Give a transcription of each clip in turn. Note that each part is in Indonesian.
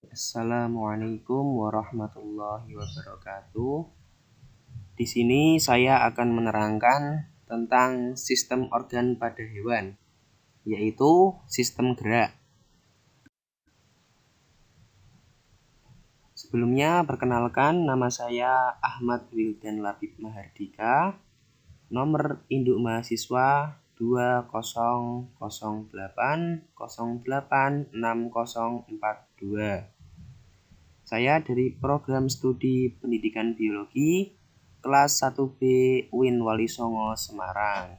Assalamualaikum warahmatullahi wabarakatuh. Di sini saya akan menerangkan tentang sistem organ pada hewan, yaitu sistem gerak. Sebelumnya, perkenalkan, nama saya Ahmad Wildan Labib Mahardika, nomor induk mahasiswa 2008086042. Saya dari program studi pendidikan biologi kelas 1B UIN Wali Songo Semarang.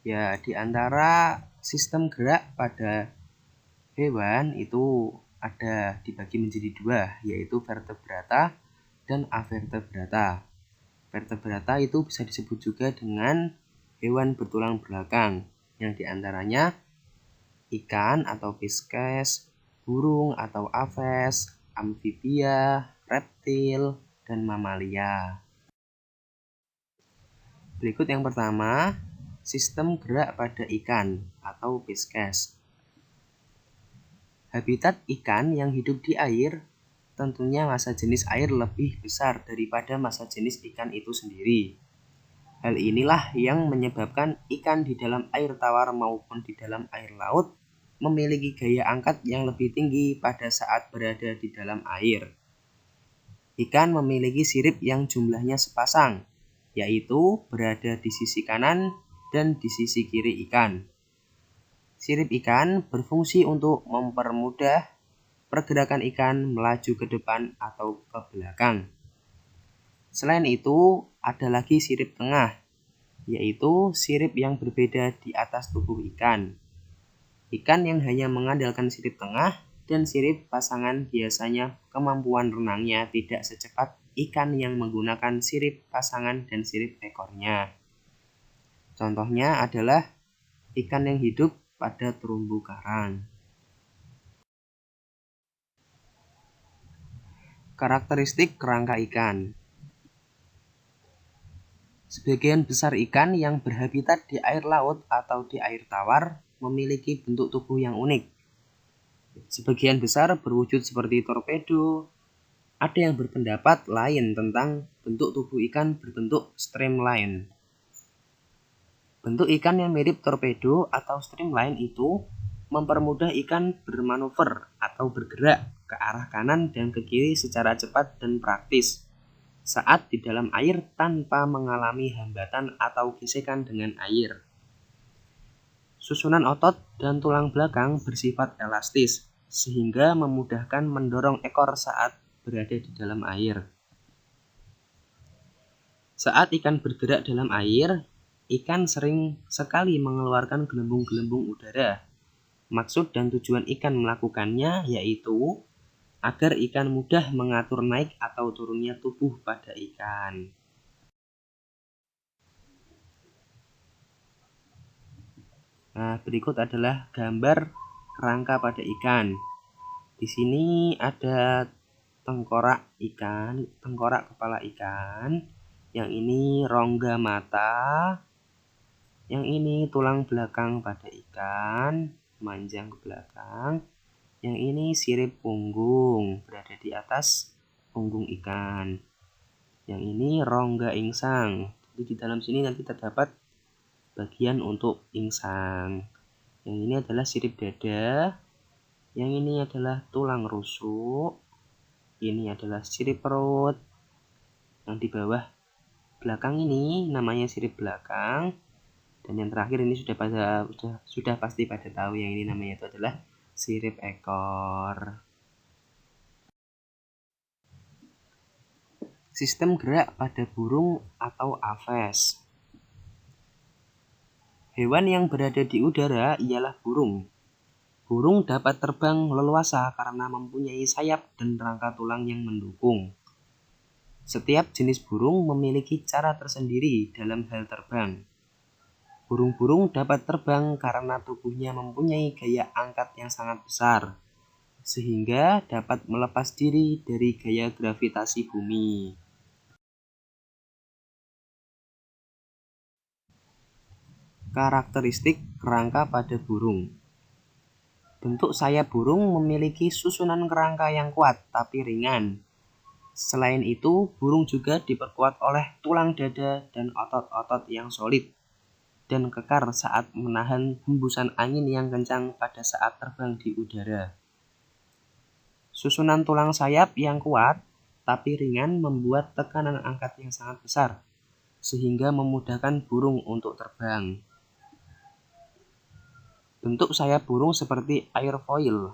Ya, di antara sistem gerak pada hewan itu ada dibagi menjadi dua, yaitu vertebrata dan avertebrata. Vertebrata itu bisa disebut juga dengan hewan bertulang belakang, yang diantaranya ikan atau pisces, burung atau aves, amfibia, reptil, dan mamalia. Berikut yang pertama, sistem gerak pada ikan atau pisces. Habitat ikan yang hidup di air tentunya massa jenis air lebih besar daripada massa jenis ikan itu sendiri. Hal inilah yang menyebabkan ikan di dalam air tawar maupun di dalam air laut memiliki gaya angkat yang lebih tinggi pada saat berada di dalam air. Ikan memiliki sirip yang jumlahnya sepasang, yaitu berada di sisi kanan dan di sisi kiri ikan. Sirip ikan berfungsi untuk mempermudah pergerakan ikan melaju ke depan atau ke belakang. Selain itu, ada lagi sirip tengah, yaitu sirip yang berbeda di atas tubuh ikan. Ikan yang hanya mengandalkan sirip tengah dan sirip pasangan biasanya kemampuan renangnya tidak secepat ikan yang menggunakan sirip pasangan dan sirip ekornya. Contohnya adalah ikan yang hidup pada terumbu karang. Karakteristik kerangka ikan. Sebagian besar ikan yang berhabitat di air laut atau di air tawar memiliki bentuk tubuh yang unik. Sebagian besar berwujud seperti torpedo. Ada yang berpendapat lain tentang bentuk tubuh ikan berbentuk streamline. Bentuk ikan yang mirip torpedo atau streamline itu mempermudah ikan bermanuver atau bergerak ke arah kanan dan ke kiri secara cepat dan praktis saat di dalam air tanpa mengalami hambatan atau gesekan dengan air. Susunan otot dan tulang belakang bersifat elastis sehingga memudahkan mendorong ekor saat berada di dalam air. Saat ikan bergerak dalam air, ikan sering sekali mengeluarkan gelembung-gelembung udara. Maksud dan tujuan ikan melakukannya yaitu agar ikan mudah mengatur naik atau turunnya tubuh pada ikan. Nah, berikut adalah gambar kerangka pada ikan. Di sini ada tengkorak ikan, tengkorak kepala ikan. Yang ini rongga mata. Yang ini tulang belakang pada ikan, manjang ke belakang. Yang ini sirip punggung, berada di atas punggung ikan. Yang ini rongga insang. Jadi di dalam sini nanti terdapat bagian untuk insang. Yang ini adalah sirip dada. Yang ini adalah tulang rusuk. Ini adalah sirip perut. Yang di bawah belakang ini namanya sirip belakang. Dan yang terakhir ini sudah pasti pada tahu yang ini namanya itu adalah sirip ekor. Sistem gerak pada burung atau aves. Hewan yang berada di udara ialah burung. Burung dapat terbang leluasa karena mempunyai sayap dan rangka tulang yang mendukung. Setiap jenis burung memiliki cara tersendiri dalam hal terbang. Burung-burung dapat terbang karena tubuhnya mempunyai gaya angkat yang sangat besar, sehingga dapat melepas diri dari gaya gravitasi bumi. Karakteristik kerangka pada burung. Bentuk sayap burung memiliki susunan kerangka yang kuat tapi ringan. Selain itu, burung juga diperkuat oleh tulang dada dan otot-otot yang solid dan kekar saat menahan hembusan angin yang kencang pada saat terbang di udara. Susunan tulang sayap yang kuat tapi ringan membuat tekanan angkat yang sangat besar, sehingga memudahkan burung untuk terbang. Bentuk sayap burung seperti airfoil.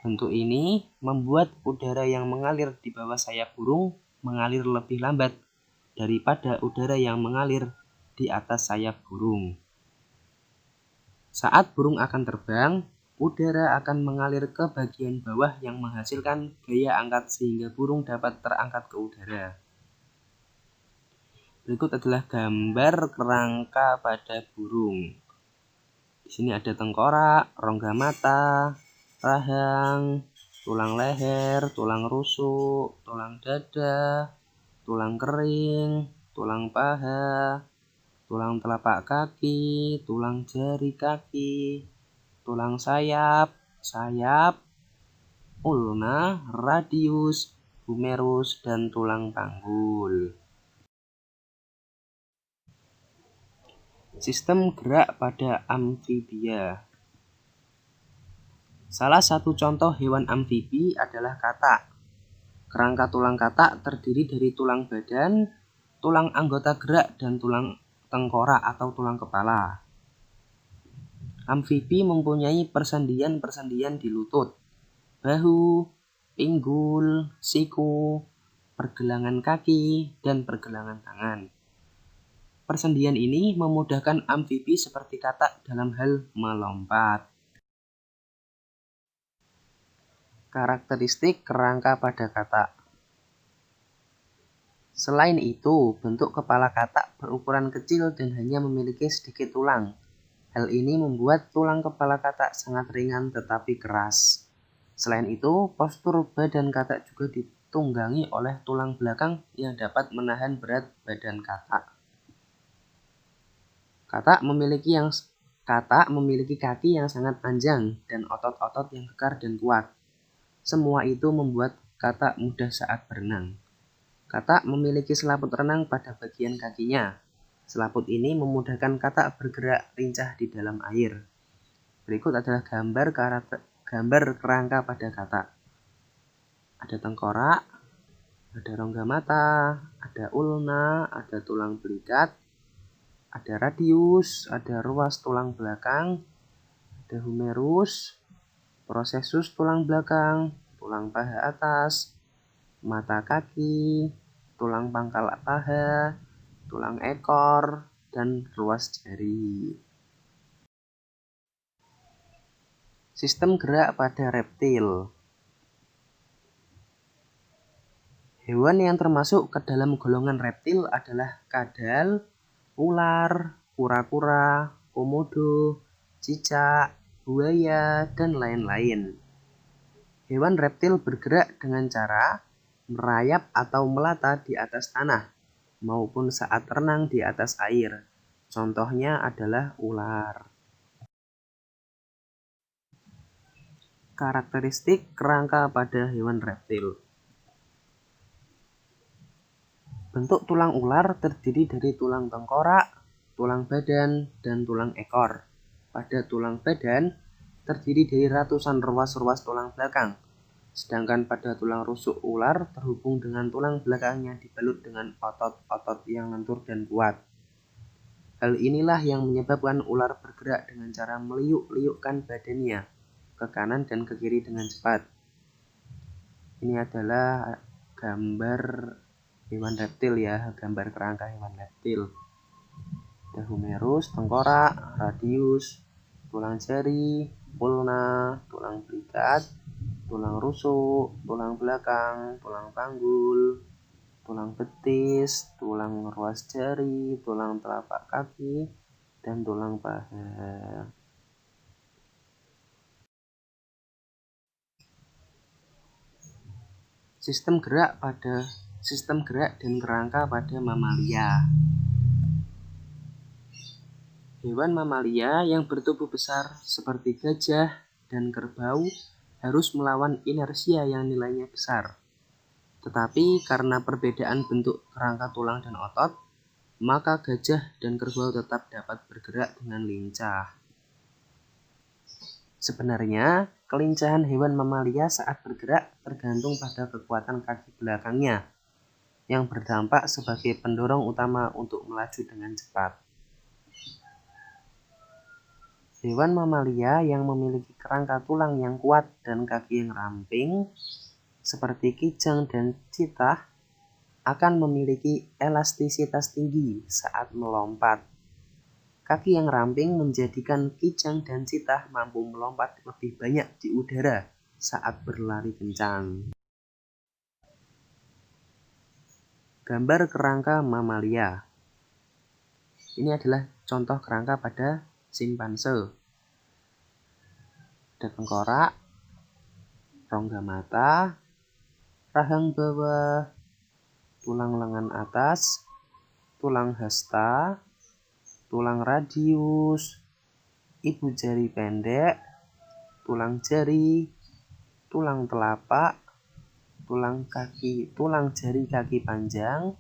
Bentuk ini membuat udara yang mengalir di bawah sayap burung mengalir lebih lambat daripada udara yang mengalir di atas sayap burung. Saat burung akan terbang, udara akan mengalir ke bagian bawah yang menghasilkan gaya angkat sehingga burung dapat terangkat ke udara. Berikut adalah gambar kerangka pada burung. Di sini ada tengkorak, rongga mata, rahang, tulang leher, tulang rusuk, tulang dada, tulang kering, tulang paha, tulang telapak kaki, tulang jari kaki, tulang sayap, ulna, radius, humerus, dan tulang panggul. Sistem gerak pada amfibia. Salah satu contoh hewan amfibi adalah katak. Kerangka tulang katak terdiri dari tulang badan, tulang anggota gerak, dan tulang tengkorak atau tulang kepala. Amfibi mempunyai persendian-persendian di lutut, bahu, pinggul, siku, pergelangan kaki, dan pergelangan tangan. Persendian ini memudahkan amfibi seperti katak dalam hal melompat. Karakteristik kerangka pada katak. Selain itu, bentuk kepala katak berukuran kecil dan hanya memiliki sedikit tulang. Hal ini membuat tulang kepala katak sangat ringan tetapi keras. Selain itu, postur badan katak juga ditunggangi oleh tulang belakang yang dapat menahan berat badan katak. Katak memiliki kaki yang sangat panjang dan otot-otot yang kekar dan kuat. Semua itu membuat katak mudah saat berenang. Katak memiliki selaput renang pada bagian kakinya. Selaput ini memudahkan katak bergerak lincah di dalam air. Berikut adalah gambar kerangka pada katak. Ada tengkorak, ada rongga mata, ada ulna, ada tulang belikat, ada radius, ada ruas tulang belakang, ada humerus, prosesus tulang belakang, tulang paha atas, mata kaki, tulang pangkal paha, tulang ekor, dan ruas jari. Sistem gerak pada reptil. Hewan yang termasuk ke dalam golongan reptil adalah kadal, ular, kura-kura, komodo, cicak, buaya, dan lain-lain. Hewan reptil bergerak dengan cara merayap atau melata di atas tanah maupun saat renang di atas air. Contohnya adalah ular. Karakteristik kerangka pada hewan reptil. Bentuk tulang ular terdiri dari tulang tengkorak, tulang badan, dan tulang ekor. Pada tulang badan terdiri dari ratusan ruas-ruas tulang belakang. Sedangkan pada tulang rusuk ular terhubung dengan tulang belakang yang dibalut dengan otot-otot yang lentur dan kuat. Hal inilah yang menyebabkan ular bergerak dengan cara meliuk-liukkan badannya ke kanan dan ke kiri dengan cepat. Ini adalah gambar hewan reptil ya, gambar kerangka hewan reptil. Ada humerus, tengkorak, radius, tulang jari, ulna, tulang belikat, tulang rusuk, tulang belakang, tulang panggul, tulang betis, tulang ruas jari, tulang telapak kaki, dan tulang paha. Sistem gerak dan kerangka pada mamalia. Hewan mamalia yang bertubuh besar seperti gajah dan kerbau harus melawan inersia yang nilainya besar. Tetapi karena perbedaan bentuk kerangka tulang dan otot, maka gajah dan kerbau tetap dapat bergerak dengan lincah. Sebenarnya, kelincahan hewan mamalia saat bergerak tergantung pada kekuatan kaki belakangnya, yang berdampak sebagai pendorong utama untuk melaju dengan cepat. Hewan mamalia yang memiliki kerangka tulang yang kuat dan kaki yang ramping, seperti kijang dan citah, akan memiliki elastisitas tinggi saat melompat. Kaki yang ramping menjadikan kijang dan citah mampu melompat lebih banyak di udara saat berlari kencang. Gambar kerangka mamalia. Ini adalah contoh kerangka pada simpanse. Ada tengkorak, rongga mata, rahang bawah, tulang lengan atas, tulang hasta, tulang radius, ibu jari pendek, tulang jari, tulang telapak, tulang jari kaki panjang,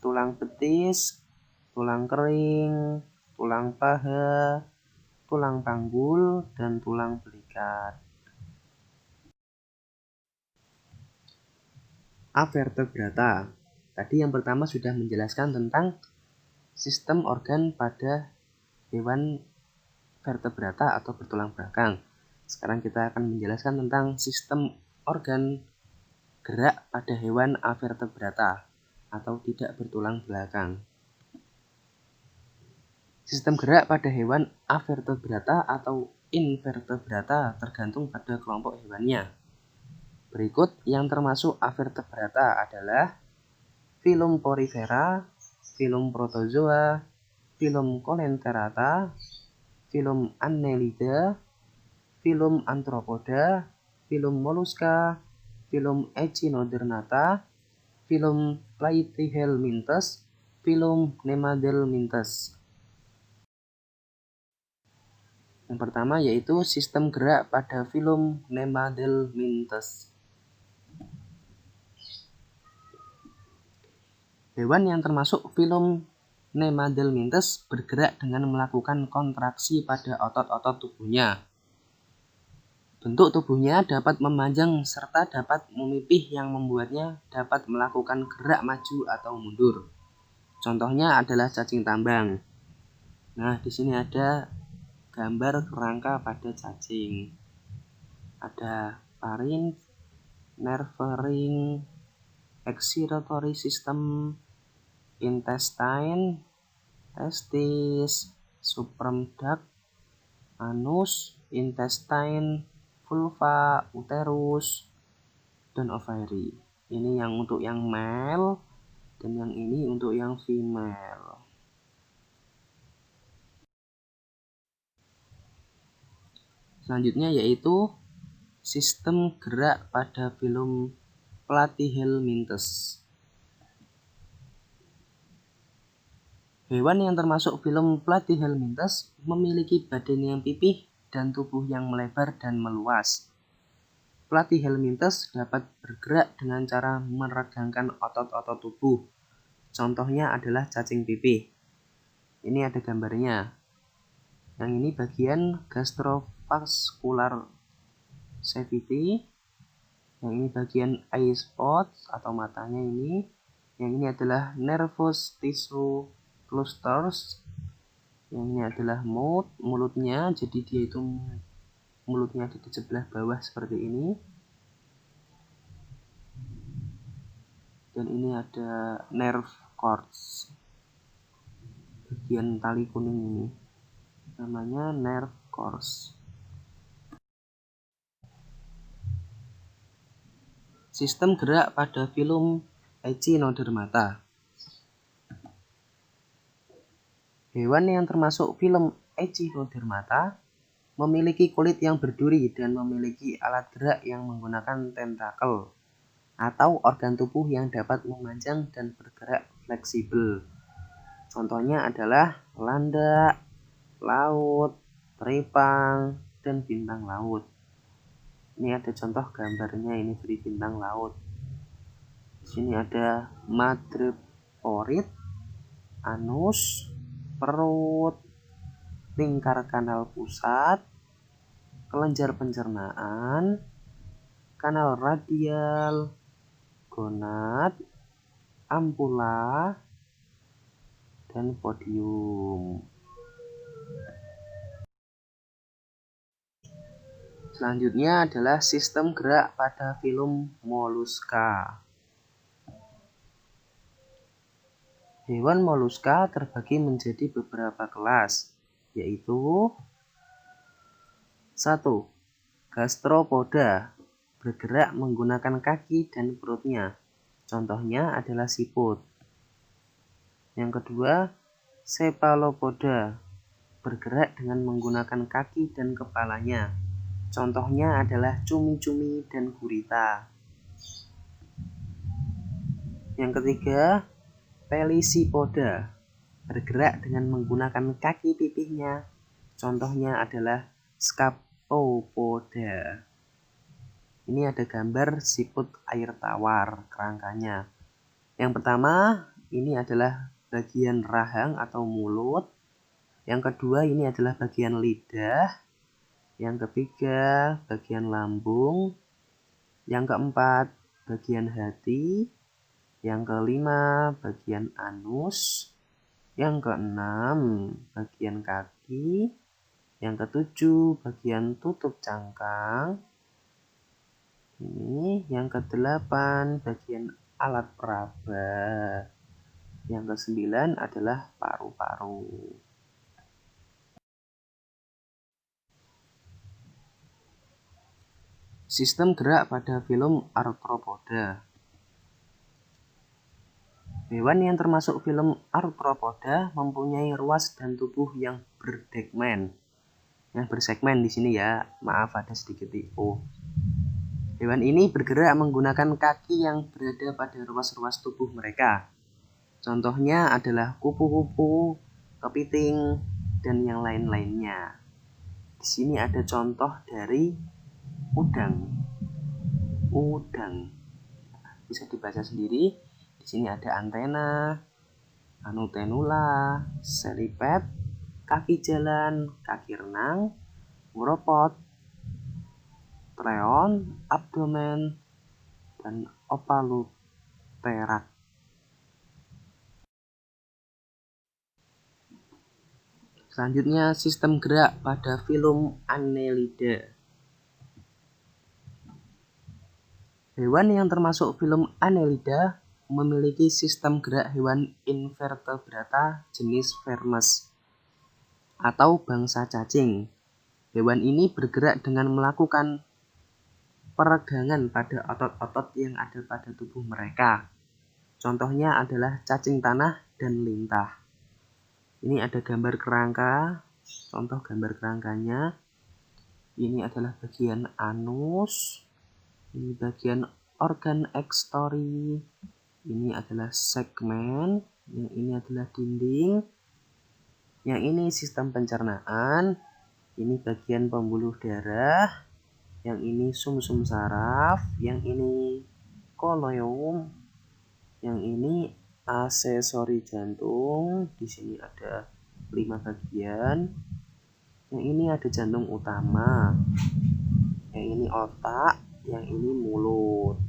tulang betis, tulang kering, tulang paha, tulang panggul, dan tulang belikat. Avertebrata. Tadi yang pertama sudah menjelaskan tentang sistem organ pada hewan vertebrata atau bertulang belakang. Sekarang kita akan menjelaskan tentang sistem organ gerak pada hewan avertebrata atau tidak bertulang belakang. Sistem gerak pada hewan avertebrata atau invertebrata tergantung pada kelompok hewannya. Berikut yang termasuk avertebrata adalah filum Porifera, filum Protozoa, filum Coelenterata, filum Annelida, filum Arthropoda, filum Mollusca, filum Echinodernata, filum Platyhelminthes, filum Nemadelminthes. Yang pertama yaitu sistem gerak pada filum Nemadelminthes. Hewan yang termasuk filum Nemadelminthes bergerak dengan melakukan kontraksi pada otot-otot tubuhnya. Bentuk tubuhnya dapat memanjang serta dapat memipih yang membuatnya dapat melakukan gerak maju atau mundur. Contohnya adalah cacing tambang. Nah, di sini ada gambar kerangka pada cacing. Ada pharynx, nerve ring, excretory system, intestine, testis, supreme duct, anus, intestine, vulva, uterus, dan ovary. Ini yang untuk yang male dan yang ini untuk yang female. Selanjutnya yaitu sistem gerak pada filum Platyhelminthes. Hewan yang termasuk filum Platyhelminthes memiliki badan yang pipih dan tubuh yang melebar dan meluas. Platyhelminthes dapat bergerak dengan cara meregangkan otot-otot tubuh. Contohnya adalah cacing pipih. Ini ada gambarnya. Yang ini bagian gastrovascular cavity. Yang ini bagian eye spots atau matanya ini. Yang ini adalah nervous tissue clusters. Yang ini adalah mouth, mulutnya. Jadi dia itu mulutnya ada di sebelah bawah seperti ini. Dan ini ada nerve cords. Bagian tali kuning ini namanya nerve cords. Sistem gerak pada filum Echinodermata. Hewan yang termasuk filum Echinodermata memiliki kulit yang berduri dan memiliki alat gerak yang menggunakan tentakel atau organ tubuh yang dapat memanjang dan bergerak fleksibel. Contohnya adalah landak, laut, teripang, dan bintang laut. Ini ada contoh gambarnya, ini dari bintang laut. Di sini ada madreporit, anus, perut, lingkar kanal pusat, kelenjar pencernaan, kanal radial, gonad, ampula, dan podium. Selanjutnya adalah sistem gerak pada filum moluska. Hewan moluska terbagi menjadi beberapa kelas, yaitu 1. Gastropoda, bergerak menggunakan kaki dan perutnya. Contohnya adalah siput. Yang kedua, cephalopoda, bergerak dengan menggunakan kaki dan kepalanya. Contohnya adalah cumi-cumi dan gurita. Yang ketiga, pelisipoda, bergerak dengan menggunakan kaki pipihnya. Contohnya adalah scapopoda. Ini ada gambar siput air tawar kerangkanya. Yang pertama, ini adalah bagian rahang atau mulut. Yang kedua, ini adalah bagian lidah. Yang ketiga, bagian lambung. Yang keempat, bagian hati. Yang kelima, bagian anus. Yang keenam, bagian kaki. Yang ketujuh, bagian tutup cangkang. Ini yang kedelapan, bagian alat peraba. Yang kesembilan adalah paru-paru. Sistem gerak pada filum arthropoda. Hewan yang termasuk filum arthropoda mempunyai ruas dan tubuh yang bersegmen di sini ya. Maaf ada sedikit tipu. Hewan ini bergerak menggunakan kaki yang berada pada ruas-ruas tubuh mereka. Contohnya adalah kupu-kupu, kepiting, dan yang lain-lainnya. Di sini ada contoh dari udang. Bisa dibaca sendiri. Di sini ada antena, anutenula, seriped, kaki jalan, kaki renang, uropod, treon, abdomen, dan opaloterak. Selanjutnya, sistem gerak pada filum Annelida. Hewan yang termasuk filum Annelida memiliki sistem gerak hewan invertebrata jenis Vermes atau bangsa cacing. Hewan ini bergerak dengan melakukan peregangan pada otot-otot yang ada pada tubuh mereka. Contohnya adalah cacing tanah dan lintah. Ini ada gambar kerangka, contoh gambar kerangkanya. Ini adalah bagian anus, ini bagian organ ekstori, ini adalah segmen, yang ini adalah dinding, yang ini sistem pencernaan, ini bagian pembuluh darah, yang ini sumsum saraf, yang ini koleum, yang ini aksesori jantung. Di sini ada 5 bagian. Yang ini ada jantung utama, yang ini otak, yang ini mulut.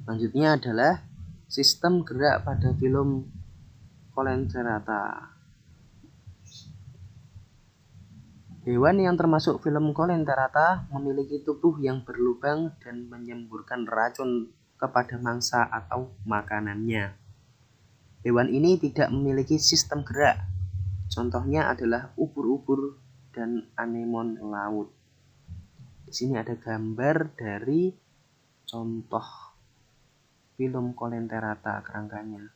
Selanjutnya adalah sistem gerak pada filum Coelenterata. Hewan yang termasuk filum Coelenterata memiliki tubuh yang berlubang dan menyemburkan racun kepada mangsa atau makanannya. Hewan ini tidak memiliki sistem gerak. Contohnya adalah ubur-ubur dan anemon laut. Di sini ada gambar dari contoh filum Coelenterata kerangkanya.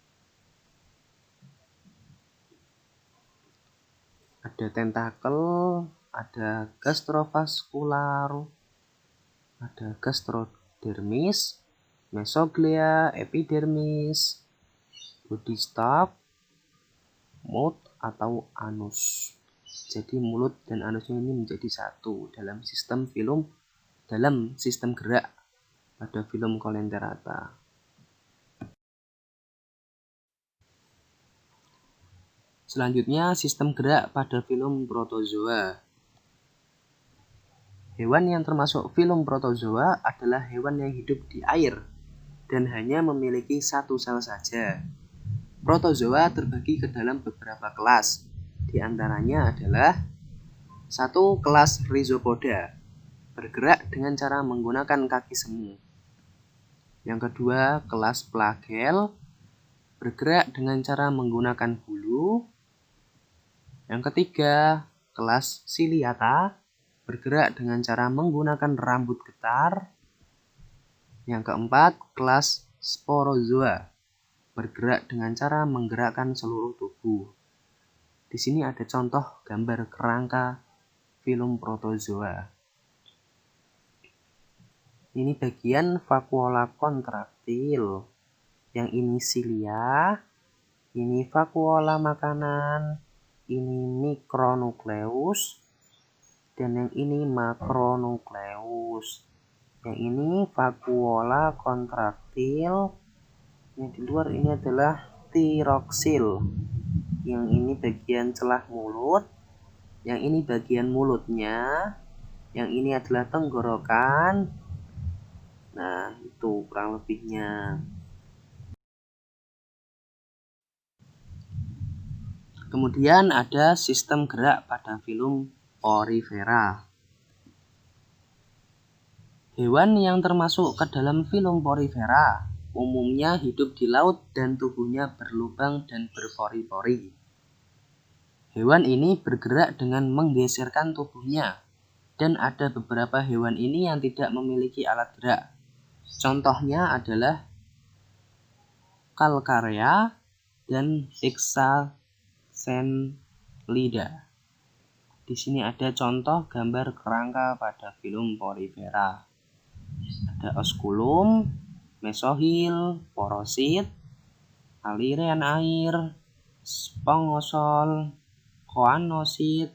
Ada tentakel, ada gastrovaskular, ada gastrodermis, mesoglea, epidermis, body stop, mouth atau anus. Jadi mulut dan anusnya ini menjadi satu dalam sistem gerak pada filum Coelenterata. Selanjutnya, sistem gerak pada filum Protozoa. Hewan yang termasuk filum Protozoa adalah hewan yang hidup di air dan hanya memiliki satu sel saja. Protozoa terbagi ke dalam beberapa kelas. Di antaranya adalah 1. Kelas Rhizopoda, bergerak dengan cara menggunakan kaki semu. Yang kedua, kelas Flagel, bergerak dengan cara menggunakan bulu. Yang ketiga, kelas Ciliata, bergerak dengan cara menggunakan rambut getar. Yang keempat, kelas Sporozoa, bergerak dengan cara menggerakkan seluruh tubuh. Di sini ada contoh gambar kerangka filum Protozoa. Ini bagian vakuola kontraktil. Yang ini silia, ini vakuola makanan, ini mikronukleus, dan yang ini makronukleus. Yang ini vakuola kontraktil. Yang di luar ini adalah tiroksil. Yang ini bagian celah mulut. Yang ini bagian mulutnya. Yang ini adalah tenggorokan. Nah, itu kurang lebihnya. Kemudian ada sistem gerak pada filum Porifera. Hewan yang termasuk ke dalam filum Porifera umumnya hidup di laut dan tubuhnya berlubang dan berpori-pori. Hewan ini bergerak dengan menggeserkan tubuhnya, dan ada beberapa hewan ini yang tidak memiliki alat gerak. Contohnya adalah Calcarea dan Hexacentlida. Di sini ada contoh gambar kerangka pada filum Porifera. Ada osculum, mesohil, porosit, aliran air, spongosol, koanosit,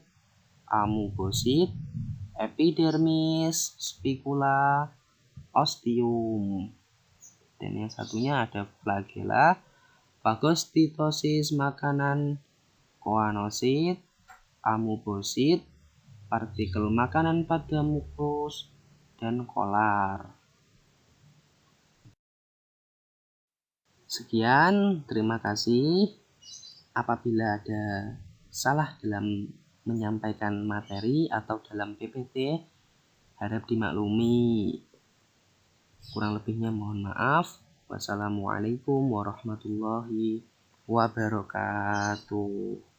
amubosit, epidermis, spicula, ostium. Dan yang satunya ada flagella, fagositosis makanan, koanosit, amubosit, partikel makanan pada mukus, dan kolar. Sekian, terima kasih. Apabila ada salah dalam menyampaikan materi atau dalam PPT, harap dimaklumi. Kurang lebihnya mohon maaf. Wassalamualaikum warahmatullahi wabarakatuh.